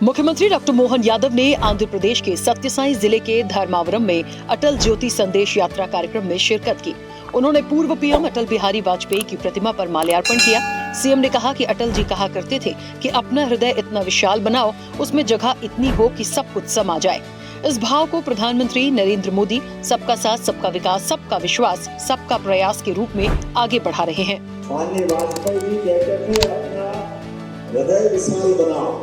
मुख्यमंत्री डॉक्टर मोहन यादव ने आंध्र प्रदेश के सत्यसाई जिले के धर्मावरम में अटल ज्योति संदेश यात्रा कार्यक्रम में शिरकत की। उन्होंने पूर्व पीएम अटल बिहारी वाजपेयी की प्रतिमा पर माल्यार्पण किया। सीएम ने कहा कि अटल जी कहा करते थे कि अपना हृदय इतना विशाल बनाओ, उसमें जगह इतनी हो कि सब कुछ समा जाए। इस भाव को प्रधानमंत्री नरेंद्र मोदी सबका साथ, सबका विकास, सबका विश्वास, सबका प्रयास के रूप में आगे बढ़ा रहे हैं। माननीय वाजपेयी जी कहते थे अपना हृदय विशाल बनाओ,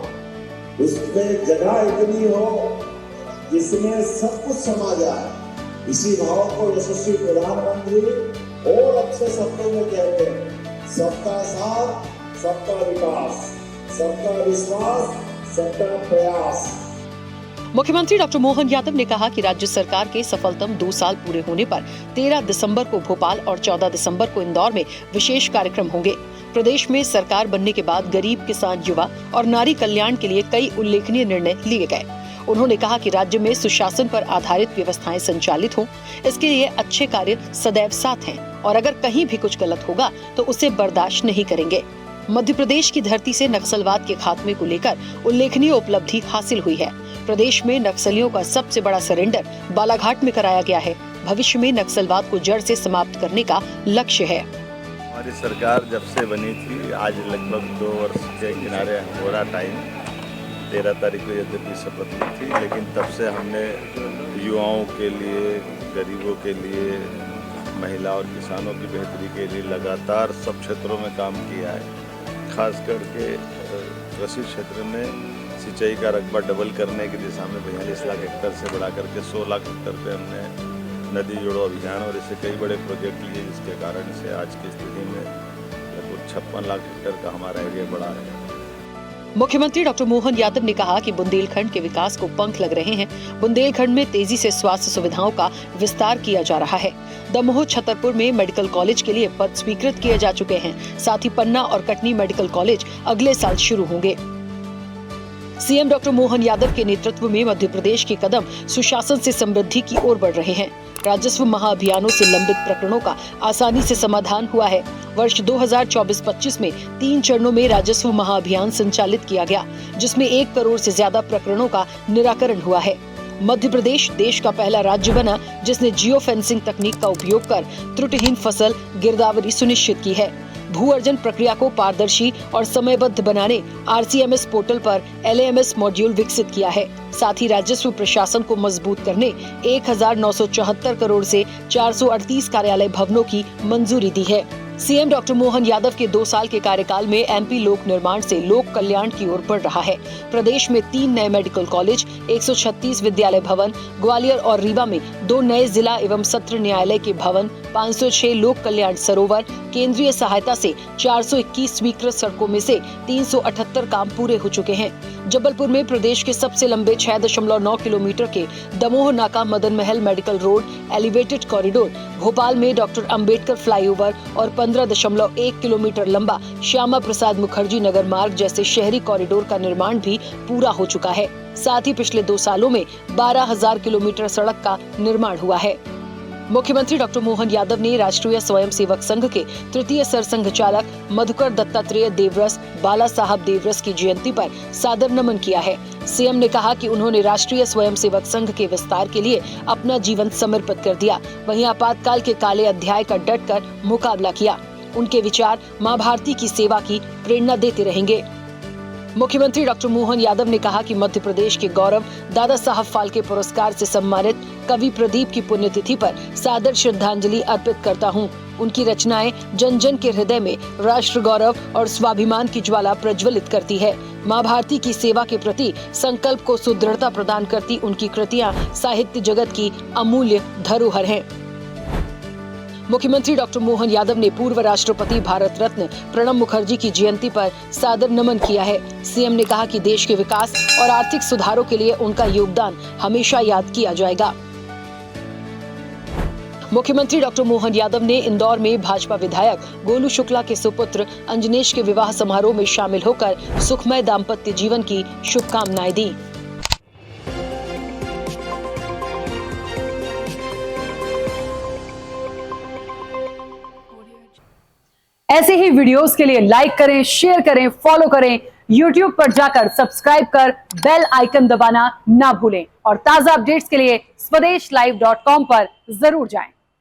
उसमें जगह इतनी हो जिसमें सब कुछ समा जाए। इसी भाव को यशस्वी प्रधानमंत्री और अच्छे शब्दों में कहते हैं, सबका साथ, सबका विकास, सबका विश्वास, सबका प्रयास। मुख्यमंत्री डॉक्टर मोहन यादव ने कहा कि राज्य सरकार के सफलतम 2 साल पूरे होने पर 13 दिसंबर को भोपाल और 14 दिसंबर को इंदौर में विशेष कार्यक्रम होंगे। प्रदेश में सरकार बनने के बाद गरीब, किसान, युवा और नारी कल्याण के लिए कई उल्लेखनीय निर्णय लिए गए। उन्होंने कहा कि राज्य में सुशासन पर आधारित व्यवस्थाएं संचालित हों, इसके लिए अच्छे कार्य सदैव साथ हैं और अगर कहीं भी कुछ गलत होगा तो उसे बर्दाश्त नहीं करेंगे। मध्य प्रदेश की धरती से नक्सलवाद के खात्मे को लेकर उल्लेखनीय उपलब्धि हासिल हुई है। प्रदेश में नक्सलियों का सबसे बड़ा सरेंडर बालाघाट में कराया गया है। भविष्य में नक्सलवाद को जड़ से समाप्त करने का लक्ष्य है। हमारी सरकार जब से बनी थी, आज लगभग 2 वर्ष के किनारे हो रहा टाइम। 13 तारीख को यद्यपि शपथ ली थी, लेकिन तब से हमने युवाओं के लिए, गरीबों के लिए, महिला और किसानों की बेहतरी के लिए लगातार सब क्षेत्रों में काम किया है। खास करके कृषि क्षेत्र में सिंचाई का रकबा डबल करने की दिशा में 42 लाख हेक्टेयर से बढ़ा करके 100 लाख हेक्टेयर पे हमने नदी जोड़ो अभियान और ऐसे कई बड़े प्रोजेक्ट लिए, जिसके कारण से आज की स्थिति में लगभग 56 लाख हेक्टेयर का हमारा एरिया बढ़ा है। मुख्यमंत्री डॉक्टर मोहन यादव ने कहा कि बुंदेलखंड के विकास को पंख लग रहे हैं। बुंदेलखंड में तेजी से स्वास्थ्य सुविधाओं का विस्तार किया जा रहा है। दमोह, छतरपुर में मेडिकल कॉलेज के लिए पद स्वीकृत किए जा चुके हैं। साथ ही पन्ना और कटनी मेडिकल कॉलेज अगले साल शुरू होंगे। सीएम डॉक्टर मोहन यादव के नेतृत्व में मध्य प्रदेश के कदम सुशासन से समृद्धि की ओर बढ़ रहे हैं। राजस्व महाअभियानों से लंबित प्रकरणों का आसानी से समाधान हुआ है। वर्ष 2024-25 में 3 चरणों में राजस्व महाअभियान संचालित किया गया, जिसमें 1 करोड़ से ज्यादा प्रकरणों का निराकरण हुआ है। मध्य प्रदेश देश का पहला राज्य बना जिसने जियो फेंसिंग तकनीक का उपयोग कर त्रुटिहीन फसल गिरदावरी सुनिश्चित की है। भू अर्जन प्रक्रिया को पारदर्शी और समयबद्ध बनाने RCMS पोर्टल पर LAMS मॉड्यूल विकसित किया है। साथ ही राजस्व प्रशासन को मजबूत करने 1974 करोड़ से 438 कार्यालय भवनों की मंजूरी दी है। सीएम डॉक्टर मोहन यादव के 2 साल के कार्यकाल में MP लोक निर्माण से लोक कल्याण की ओर बढ़ रहा है। प्रदेश में 3 नए मेडिकल कॉलेज, 136 विद्यालय भवन, ग्वालियर और रीवा में 2 नए जिला एवं सत्र न्यायालय के भवन, 506 लोक कल्याण सरोवर, केंद्रीय सहायता से 421 स्वीकृत सड़कों में से 378 काम पूरे हो चुके हैं। जबलपुर में प्रदेश के सबसे लंबे 6.9 किलोमीटर के दमोह नाका Madan Mahal medical road elevated corridor, Bhopal में डॉक्टर अंबेडकर फ्लाईओवर और 15.1 किलोमीटर लंबा श्यामा प्रसाद मुखर्जी नगर मार्ग जैसे शहरी कॉरिडोर का निर्माण भी पूरा हो चुका है। साथ ही पिछले 2 सालों में 12,000 किलोमीटर सड़क का निर्माण हुआ है। मुख्यमंत्री डॉक्टर मोहन यादव ने राष्ट्रीय स्वयंसेवक संघ के 3य सरसंघचालक मधुकर दत्तात्रेय देवरस बाला साहब देवरस की जयंती पर सादर नमन किया है। सीएम ने कहा कि उन्होंने राष्ट्रीय स्वयंसेवक संघ के विस्तार के लिए अपना जीवन समर्पित कर दिया। वहीं आपातकाल के काले अध्याय का डटकर मुकाबला किया। उनके विचार मां भारती की सेवा की प्रेरणा देते रहेंगे। मुख्यमंत्री डॉक्टर मोहन यादव ने कहा कि मध्य प्रदेश के गौरव दादा साहब फाल्के पुरस्कार से सम्मानित कवि प्रदीप की पुण्यतिथि पर सादर श्रद्धांजलि अर्पित करता हूं। उनकी रचनाएं जन जन के हृदय में राष्ट्र गौरव और स्वाभिमान की ज्वाला प्रज्वलित करती है। मां भारती की सेवा के प्रति संकल्प को सुदृढ़ता प्रदान करती उनकी कृतियां साहित्य जगत की अमूल्य धरोहर हैं। मुख्यमंत्री डॉक्टर मोहन यादव ने पूर्व राष्ट्रपति भारत रत्न प्रणब मुखर्जी की जयंती पर सादर नमन किया है। सीएम ने कहा कि देश के विकास और आर्थिक सुधारों के लिए उनका योगदान हमेशा याद किया जाएगा। मुख्यमंत्री डॉक्टर मोहन यादव ने इंदौर में भाजपा विधायक गोलू शुक्ला के सुपुत्र अंजनेश के विवाह समारोह में शामिल होकर सुखमय दाम्पत्य जीवन की शुभकामनाएं दी। ऐसे ही वीडियोस के लिए लाइक करें, शेयर करें, फॉलो करें YouTube पर जाकर सब्सक्राइब कर बेल आइकन दबाना ना भूलें और ताजा अपडेट्स के लिए स्वदेशलाइव.com पर जरूर जाएं।